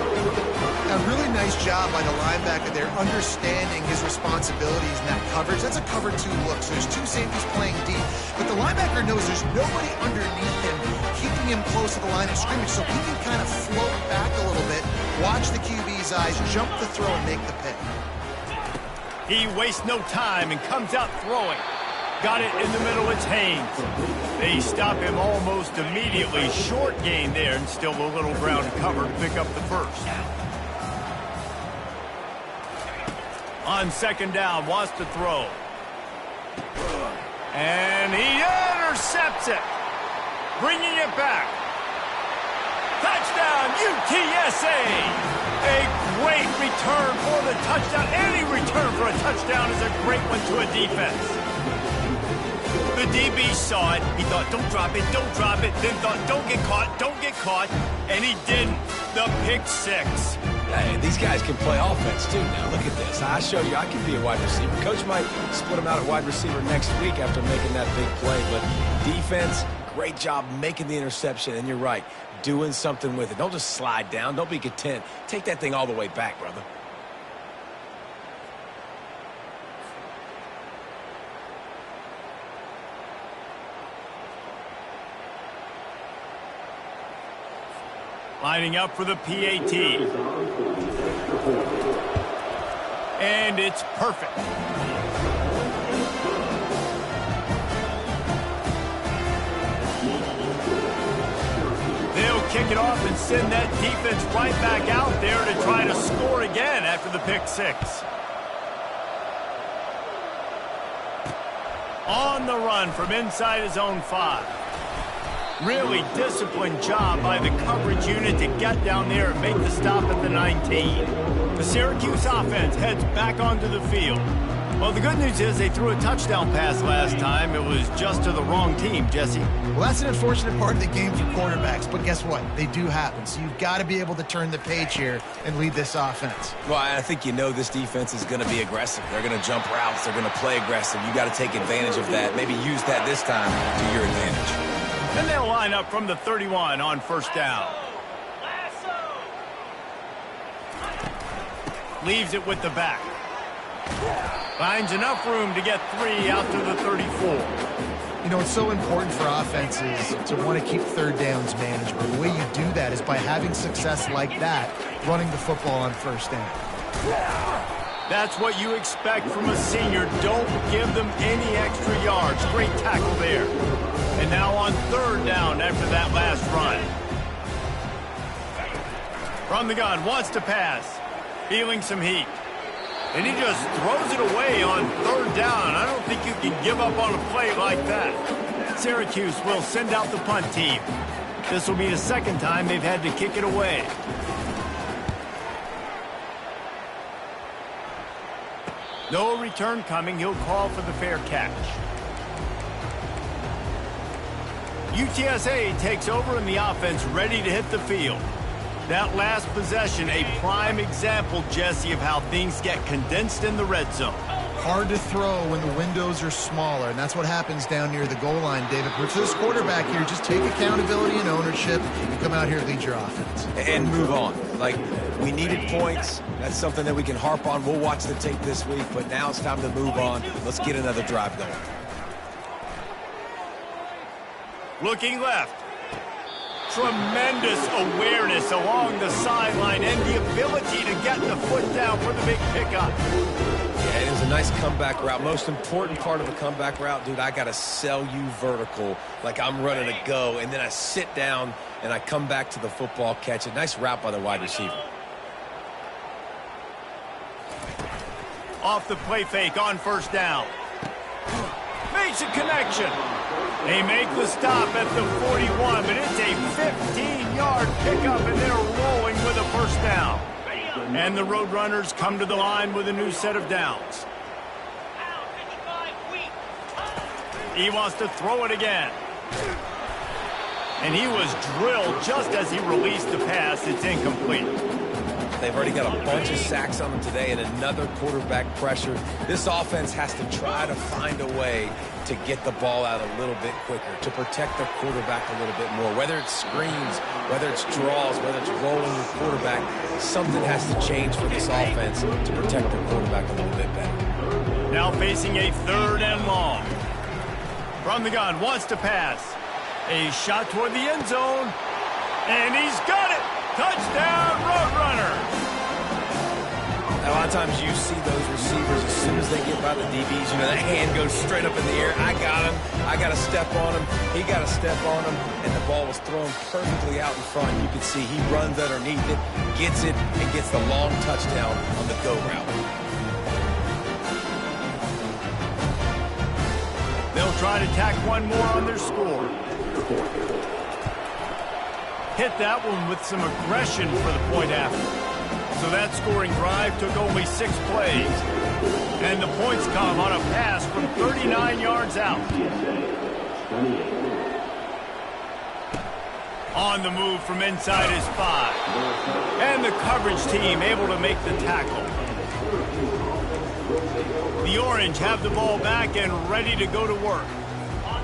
A really nice job by the linebacker there, understanding his responsibilities in that coverage. That's a cover 2 look, so there's 2 safeties playing deep. But the linebacker knows there's nobody underneath him, keeping him close to the line of scrimmage, so he can kind of float back a little bit, watch the QB's eyes, jump the throw, and make the pick. He wastes no time and comes out throwing. Got it in the middle, it's Haynes. They stop him almost immediately. Short gain there, and still a little ground cover to pick up the first. On second down, wants to throw. And he intercepts it. Bringing it back. Touchdown, UTSA! A great return for the touchdown. Any return for a touchdown is a great one to a defense. The DB saw it. He thought, don't drop it, don't drop it. Then thought, don't get caught. And he didn't. The pick 6. Hey, these guys can play offense, too. Now, look at this. I show you I can be a wide receiver. Coach might split him out at wide receiver next week after making that big play. But defense, great job making the interception. And you're right, doing something with it. Don't just slide down. Don't be content. Take that thing all the way back, brother. Lining up for the PAT. And it's perfect. They'll kick it off and send that defense right back out there to try to score again after the pick 6. On the run from inside his own 5. Really disciplined job by the coverage unit to get down there and make the stop at the 19. The Syracuse offense heads back onto the field. Well, the good news is they threw a touchdown pass last time. It was just to the wrong team, Jesse. Well, that's an unfortunate part of the game for quarterbacks, but guess what? They do happen, so you've got to be able to turn the page here and lead this offense. Well, I think you know this defense is going to be aggressive. They're going to jump routes. They're going to play aggressive. You got to take advantage of that. Maybe use that this time to your advantage. And they'll line up from the 31 on first down. Leaves it with the back. Finds enough room to get 3 out to the 34. You know, it's so important for offenses to want to keep third downs manageable. The way you do that is by having success like that, running the football on first down. That's what you expect from a senior. Don't give them any extra yards. Great tackle there. And now on third down after that last run. From the gun, wants to pass. Feeling some heat. And he just throws it away on third down. I don't think you can give up on a play like that. Syracuse will send out the punt team. This will be the second time they've had to kick it away. No return coming. He'll call for the fair catch. UTSA takes over in the offense, ready to hit the field. That last possession, a prime example, Jesse, of how things get condensed in the red zone. Hard to throw when the windows are smaller, and that's what happens down near the goal line, David. But for this quarterback here, just take accountability and ownership and come out here and lead your offense. And move on. Like, we needed points. That's something that we can harp on. We'll watch the tape this week, but now it's time to move on. Let's get another drive going. Looking left. Tremendous awareness along the sideline and the ability to get the foot down for the big pickup. Yeah, it was a nice comeback route. Most important part of a comeback route, dude, I got to sell you vertical like I'm running a go, and then I sit down and I come back to the football, catch it. Nice route by the wide receiver. Off the play fake on first down. Makes a connection. They make the stop at the 41, but it's a 15-yard pickup, and they're rolling with a first down. And the Roadrunners come to the line with a new set of downs. He wants to throw it again. And he was drilled just as he released the pass. It's incomplete. They've already got a bunch of sacks on them today and another quarterback pressure. This offense has to try to find a way to get the ball out a little bit quicker, to protect their quarterback a little bit more. Whether it's screens, whether it's draws, whether it's rolling your quarterback, something has to change for this offense to protect their quarterback a little bit better. Now facing a 3rd and long. From the gun, wants to pass. A shot toward the end zone. And he's got it! Touchdown, Roadrunner! A lot of times you see those receivers, as soon as they get by the DBs, you know, that hand goes straight up in the air. I got him. I got to step on him. He got to step on him. And the ball was thrown perfectly out in front. You can see he runs underneath it, gets it, and gets the long touchdown on the go route. They'll try to tack one more on their score. Hit that one with some aggression for the point after. So that scoring drive took only 6 plays. And the points come on a pass from 39 yards out. On the move from inside his 5. And the coverage team able to make the tackle. The Orange have the ball back and ready to go to work.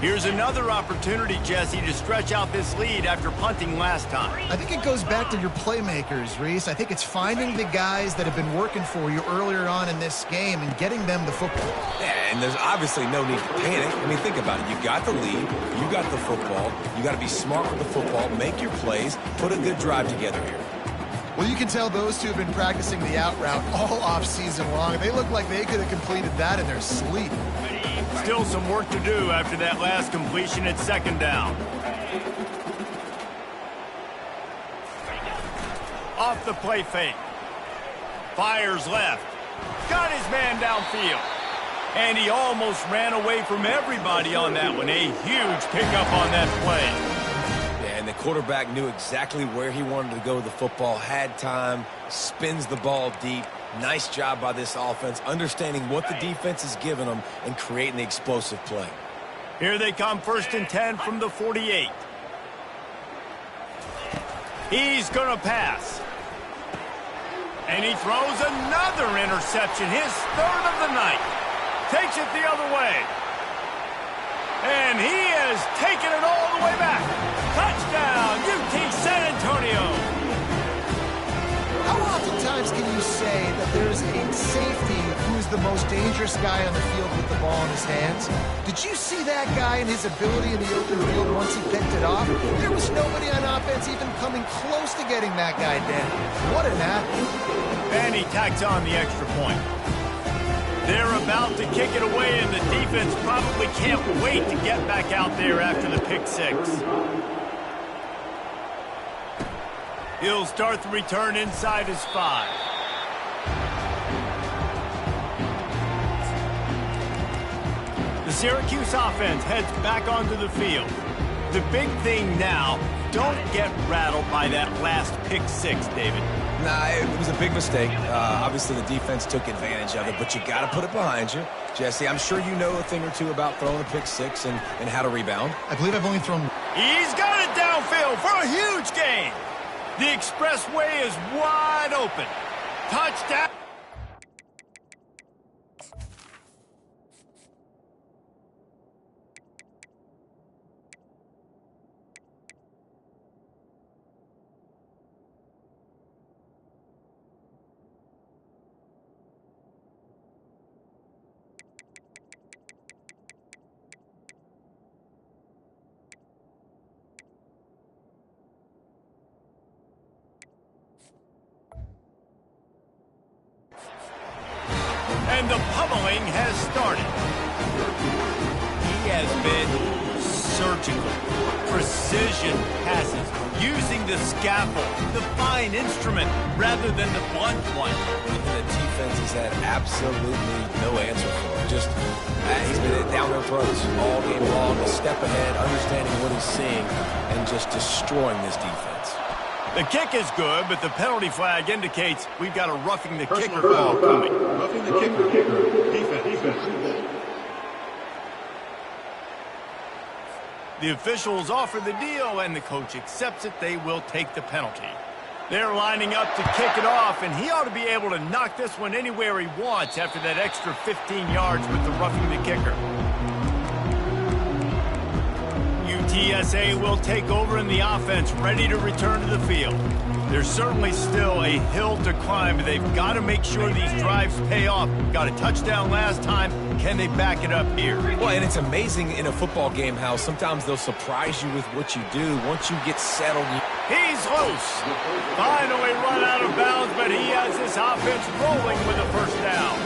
Here's another opportunity, Jesse, to stretch out this lead after punting last time. I think it goes back to your playmakers, Reese. I think it's finding the guys that have been working for you earlier on in this game and getting them the football. Yeah, and there's obviously no need to panic. I mean, think about it. You got the lead. You got the football. You got to be smart with the football, make your plays, put a good drive together here. Well, you can tell those two have been practicing the out route all off-season long. They look like they could have completed that in their sleep. Still some work to do after that last completion at 2nd down. Off the play fake. Fires left. Got his man downfield. And he almost ran away from everybody on that one. A huge pickup on that play. Yeah, and the quarterback knew exactly where he wanted to go with the football, had time, spins the ball deep. Nice job by this offense, understanding what the defense is giving them and creating the explosive play. Here they come, 1st and 10 from the 48. He's going to pass. And he throws another interception, his 3rd of the night. Takes it the other way. And he has taken it all the way back. Touchdown, UT San Antonio. How oftentimes can you say that there's a safety who's the most dangerous guy on the field with the ball in his hands? Did you see that guy and his ability in the open field once he picked it off? There was nobody on offense even coming close to getting that guy down. What an athlete. And he tacks on the extra point. They're about to kick it away, and the defense probably can't wait to get back out there after the pick 6. He'll start the return inside his 5. The Syracuse offense heads back onto the field. The big thing now, don't get rattled by that last pick 6, David. Nah, it was a big mistake. Obviously, the defense took advantage of it, but you got to put it behind you. Jesse, I'm sure you know a thing or two about throwing a pick 6 and how to rebound. I believe I've only thrown... He's got it downfield for a huge gain. The expressway is wide open. Touchdown. And the pummeling has started. He has been surgical. Precision passes. Using the scaffold, the fine instrument, rather than the blunt one. The defense has had absolutely no answer for him. Just, he's been down their throats all game long, a step ahead, understanding what he's seeing, and just destroying this defense. The kick is good, but the penalty flag indicates we've got a roughing the kicker call coming. Roughing the kicker. Defense. The officials offer the deal, and the coach accepts it. They will take the penalty. They're lining up to kick it off, and he ought to be able to knock this one anywhere he wants after that extra 15 yards with the roughing the kicker. UTSA will take over in the offense, ready to return to the field. There's certainly still a hill to climb, but they've got to make sure these drives pay off. Got a touchdown last time. Can they back it up here? Well, and it's amazing in a football game how sometimes they'll surprise you with what you do. Once you get settled, he's loose. Finally run out of bounds, but he has this offense rolling with a first down.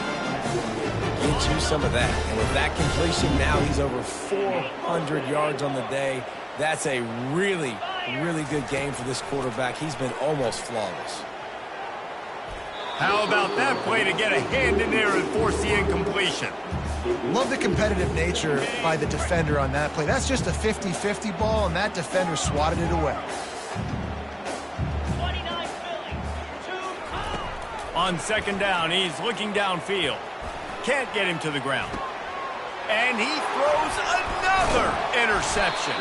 Get you some of that. And with that completion, now he's over 400 yards on the day. That's a really good game for this quarterback. He's been almost flawless. How about that play to get a hand in there and force the incompletion? Love the competitive nature by the defender on that play. That's just a 50-50 ball, and that defender swatted it away. On second down, he's looking downfield. Can't get him to the ground. And he throws another interception.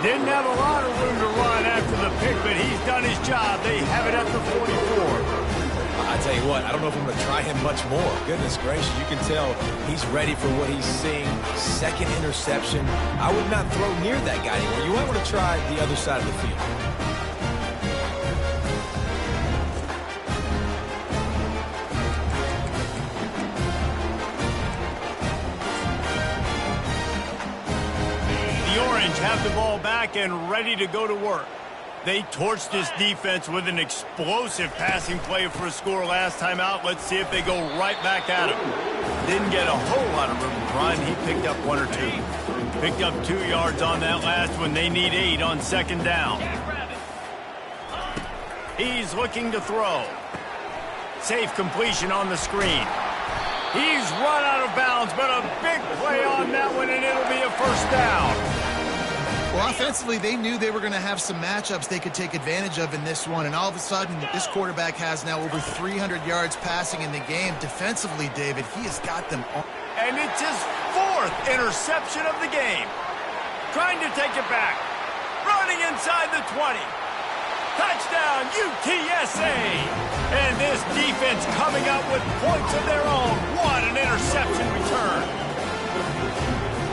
Didn't have a lot of room to run after the pick, but he's done his job. They have it at the 44. I tell you what, I don't know if I'm going to try him much more. Goodness gracious, you can tell he's ready for what he's seeing. Second interception. I would not throw near that guy anymore. You might want to try the other side of the field. Have the ball back and ready to go to work. They torched this defense with an explosive passing play for a score last time out. Let's see if they go right back at him. Didn't get a whole lot of room to run. He picked up 1 or 2. Picked up 2 yards on that last one. They need 8 on second down. He's looking to throw. Safe completion on the screen. He's run out of bounds, but a big play on that one, and it'll be a first down. Well, offensively, they knew they were going to have some matchups they could take advantage of in this one, and all of a sudden, this quarterback has now over 300 yards passing in the game. Defensively, David, he has got them on. And it's his 4th interception of the game. Trying to take it back. Running inside the 20. Touchdown, UTSA! And this defense coming up with points of their own. What an interception return.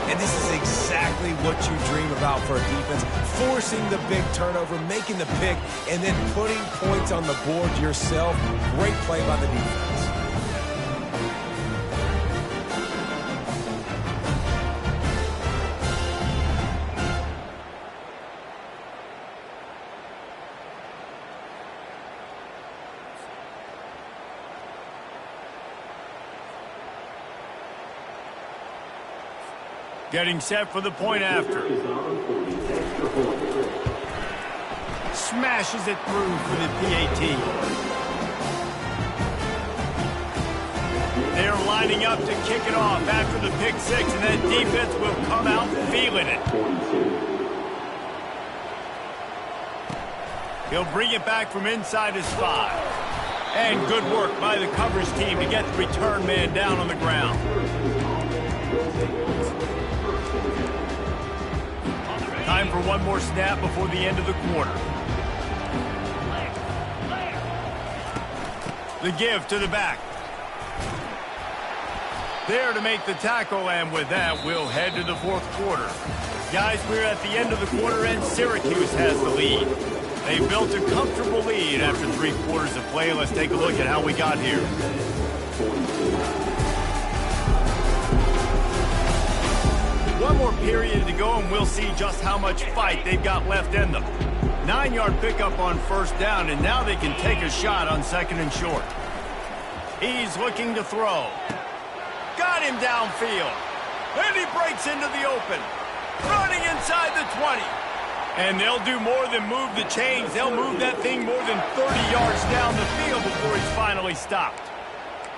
And this is exactly what you dream about for a defense. Forcing the big turnover, making the pick, and then putting points on the board yourself. Great play by the defense. Getting set for the point after. Smashes it through for the PAT. They're lining up to kick it off after the pick 6, and that defense will come out feeling it. He'll bring it back from inside his 5. And good work by the coverage team to get the return man down on the ground. Time for one more snap before the end of the quarter. The give to the back. There to make the tackle, and with that, we'll head to the 4th quarter. Guys, we're at the end of the quarter, and Syracuse has the lead. They built a comfortable lead after 3 quarters of play. Let's take a look at how we got here. One more period to go, and we'll see just how much fight they've got left in them. 9-yard pickup on first down, and now they can take a shot on 2nd and short. He's looking to throw. Got him downfield. And he breaks into the open. Running inside the 20. And they'll do more than move the chains. They'll move that thing more than 30 yards down the field before he's finally stopped.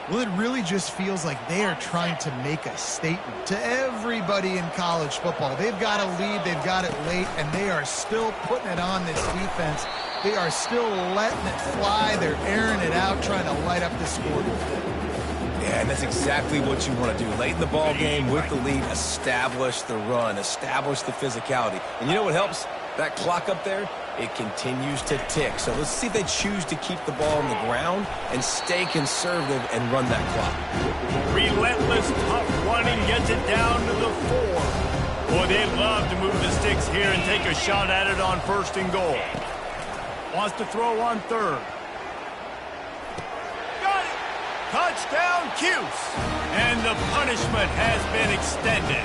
Well, it really just feels like they are trying to make a statement to everybody in college football. They've got a lead, they've got it late, and they are still putting it on this defense. They are still letting it fly. They're airing it out, trying to light up the scoreboard. Yeah, and that's exactly what you want to do. Late in the ball game with the lead, establish the run, establish the physicality. And you know what helps? That clock up there, It continues to tick. So let's see if they choose to keep the ball on the ground and stay conservative and run that clock. Relentless, tough running gets it down to the 4. Boy, they'd love to move the sticks here and take a shot at it on 1st and goal. Wants to throw on 3rd. Got it! Touchdown, Cuse! And the punishment has been extended.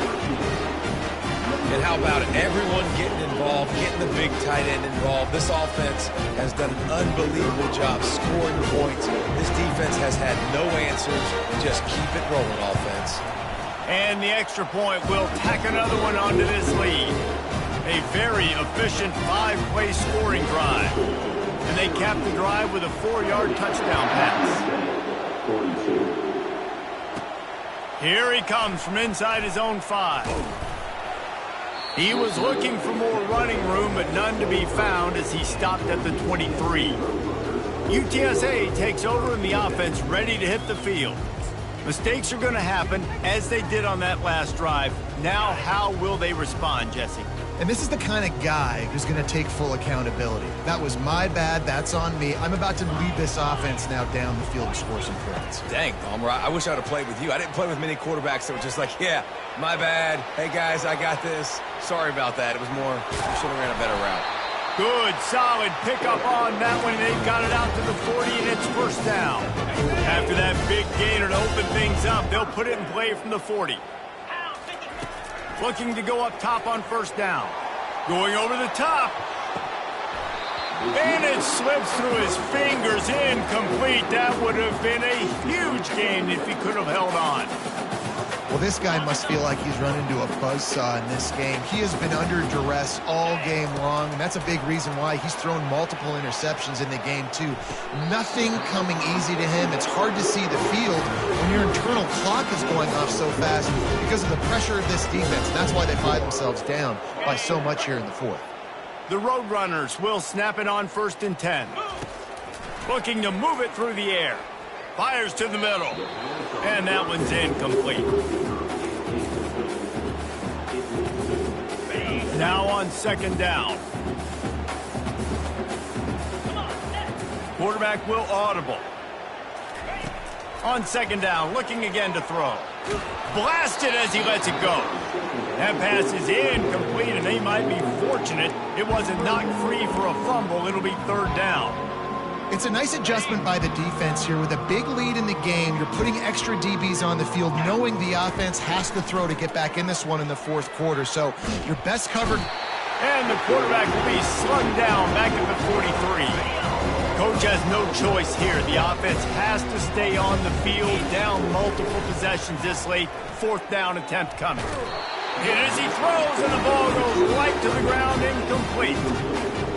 And how about it? Everyone getting involved, getting the big tight end involved. This offense has done an unbelievable job scoring points. This defense has had no answers. Just keep it rolling, offense. And the extra point will tack another one onto this lead. A very efficient 5-play scoring drive. And they cap the drive with a 4-yard touchdown pass. 42. Here he comes from inside his own 5. He was looking for more running room, but none to be found as he stopped at the 23. UTSA takes over in the offense, ready to hit the field. Mistakes are going to happen, as they did on that last drive. Now, how will they respond, Jesse? And this is the kind of guy who's going to take full accountability. That was my bad. That's on me. I'm about to lead this offense now down the field and score some points. Dang, Palmer, I wish I would have played with you. I didn't play with many quarterbacks that were just like, yeah, my bad. Hey, guys, I got this. Sorry about that. It was more, I should have ran a better route. Good, solid pickup on that one. They've got it out to the 40, and it's 1st down. After that big gainer to open things up, they'll put it in play from the 40. Looking to go up top on 1st down. Going over the top. And it slips through his fingers, incomplete. That would have been a huge gain if he could have held on. Well, this guy must feel like he's run into a buzzsaw in this game. He has been under duress all game long, and that's a big reason why he's thrown multiple interceptions in the game, too. Nothing coming easy to him. It's hard to see the field when your internal clock is going off so fast because of the pressure of this defense. And that's why they find themselves down by so much here in the 4th. The Roadrunners will snap it on 1st and 10. Looking to move it through the air. Fires to the middle. And that one's incomplete. Now on 2nd down. Quarterback will audible. On 2nd down, looking again to throw. Blasted as he lets it go. That pass is incomplete, and they might be fortunate it wasn't knocked free for a fumble. It'll be 3rd down. It's a nice adjustment by the defense here. With a big lead in the game, you're putting extra DBs on the field, knowing the offense has to throw to get back in this one in the 4th quarter. So your best covered. And the quarterback will be slung down back at the 43. Coach has no choice here. The offense has to stay on the field, down multiple possessions this late. 4th down attempt coming. And as he throws, and the ball goes right to the ground, incomplete.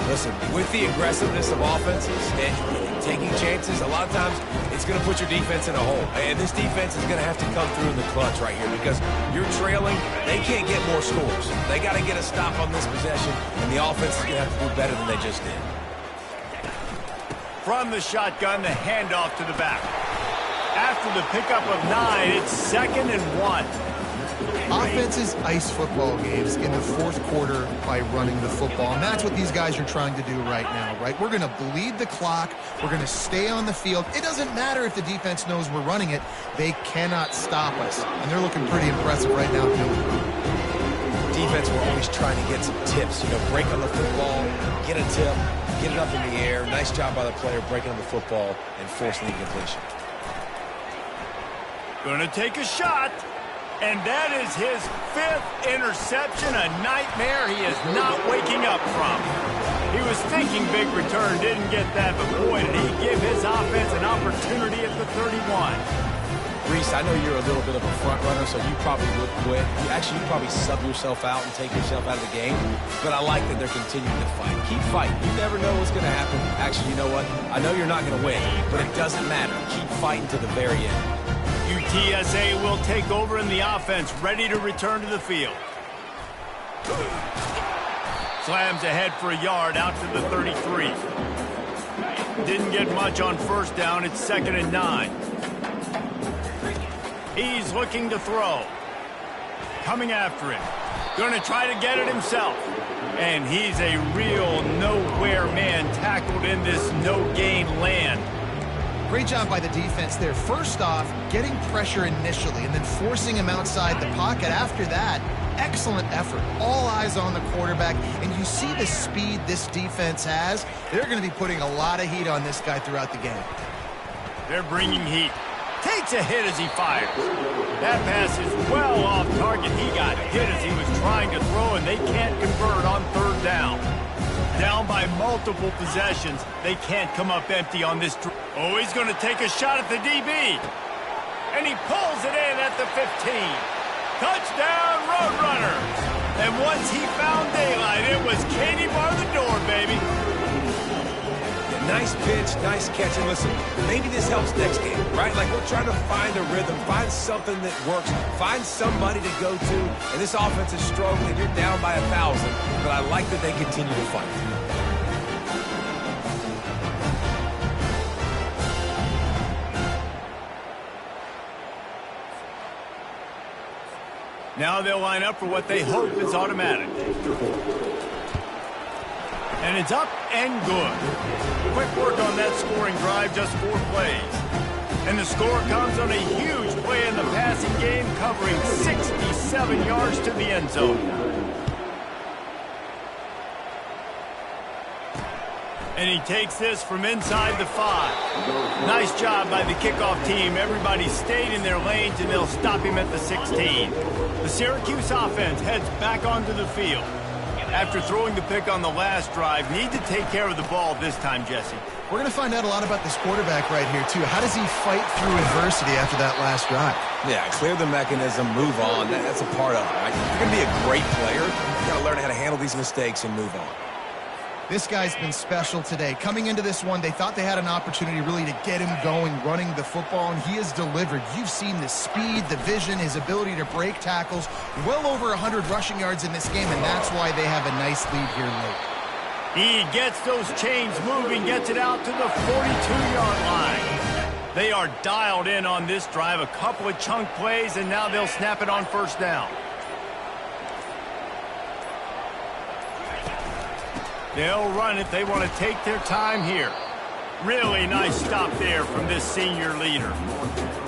Listen, with the aggressiveness of offenses and taking chances, a lot of times it's going to put your defense in a hole. And this defense is going to have to come through in the clutch right here because you're trailing. They can't get more scores. They got to get a stop on this possession, and the offense is going to have to do better than they just did. From the shotgun, the handoff to the back. After the pickup of 9, it's 2nd and 1. Offenses ice football games in the 4th quarter by running the football, and that's what these guys are trying to do right now, right? We're going to bleed the clock. We're going to stay on the field. It doesn't matter if the defense knows we're running it. They cannot stop us, and they're looking pretty impressive right now doing it. Defense, we're always trying to get some tips, break on the football, get a tip, get it up in the air. Nice job by the player breaking on the football and forcing the incompletion. Going to take a shot. And that is his 5th interception, a nightmare he is not waking up from. He was thinking big return, didn't get that, but boy, did he give his offense an opportunity at the 31. Reese, I know you're a little bit of a front runner, so you probably would quit. You'd probably sub yourself out and take yourself out of the game. But I like that they're continuing to fight. Keep fighting. You never know what's going to happen. Actually, you know what? I know you're not going to win, but it doesn't matter. Keep fighting to the very end. UTSA will take over in the offense, ready to return to the field. Slams ahead for a yard out to the 33. Didn't get much on 1st down. It's 2nd and 9. He's looking to throw. Coming after it. Going to try to get it himself. And he's a real nowhere tackled in this no-gain land. Great job by the defense there. First off, getting pressure initially and then forcing him outside the pocket. After that, excellent effort. All eyes on the quarterback, and you see the speed this defense has. They're going to be putting a lot of heat on this guy throughout the game. They're bringing heat. Takes a hit as he fires. That pass is well off target. He got hit as he was trying to throw, and they can't convert on third down. Down by multiple possessions. They can't come up empty on this. Oh, he's going to take a shot at the DB. And he pulls it in at the 15. Touchdown, Roadrunners. And once he found daylight, it was Katie bar the door, baby. Nice pitch, nice catch. And listen, maybe this helps next game, right? Like we're trying to find a rhythm, find something that works, find somebody to go to. And this offense is struggling. You're down by 1,000, but I like that they continue to fight. Now they'll line up for what they hope is automatic. And it's up and good. Quick work on that scoring drive, just 4 plays. And the score comes on a huge play in the passing game, covering 67 yards to the end zone. And he takes this from inside the 5. Nice job by the kickoff team. Everybody stayed in their lanes, and they'll stop him at the 16. The Syracuse offense heads back onto the field. After throwing the pick on the last drive, need to take care of the ball this time, Jesse. We're going to find out a lot about this quarterback right here, too. How does he fight through adversity after that last drive? Yeah, clear the mechanism, move on. That's a part of it, right? If you're going to be a great player, you got to learn how to handle these mistakes and move on. This guy's been special today. Coming into this one, they thought they had an opportunity really to get him going, running the football, and he has delivered. You've seen the speed, the vision, his ability to break tackles. Well over 100 rushing yards in this game, and that's why they have a nice lead here late. He gets those chains moving, gets it out to the 42-yard line. They are dialed in on this drive. A couple of chunk plays, and now they'll snap it on first down. They'll run it. They want to take their time here. Really nice stop there from this senior leader.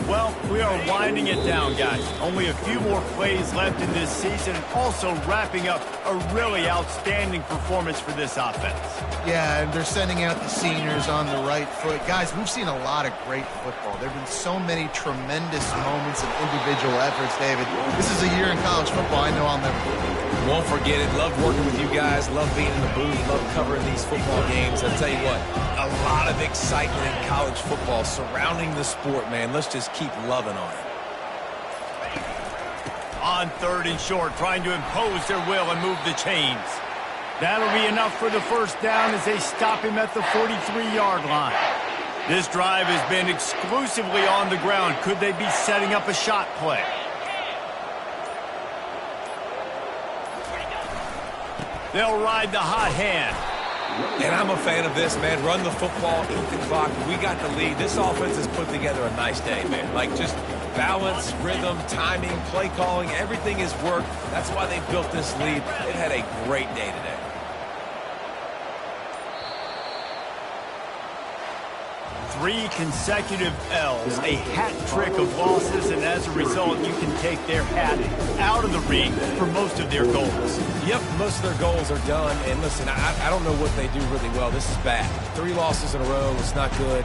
Well, we are winding it down, guys. Only a few more plays left in this season, and also wrapping up a really outstanding performance for this offense. Yeah, and they're sending out the seniors on the right foot. Guys, we've seen a lot of great football. There have been so many tremendous moments and individual efforts, David. This is a year in college football I know I'll never forget. Won't forget it. Love working with you guys. Love being in the booth. Love covering these football games. I'll tell you what, a lot of excitement in college football surrounding the sport, man. Let's just keep loving on it. On third and short, trying to impose their will and move the chains. That'll be enough for the first down as they stop him at the 43-yard line. This drive has been exclusively on the ground. Could they be setting up a shot play? They'll ride the hot hand. And I'm a fan of this, man. Run the football, eat the clock. We got the lead. This offense has put together a nice day, man. Like just balance, rhythm, timing, play calling, everything has worked. That's why they built this lead. They've had a great day today. Three consecutive L's, a hat trick of losses, and as a result, you can take their hat out of the ring for most of their goals. Yep, most of their goals are done. And listen, I don't know what they do really well. This is bad. 3 losses in a row. It's not good.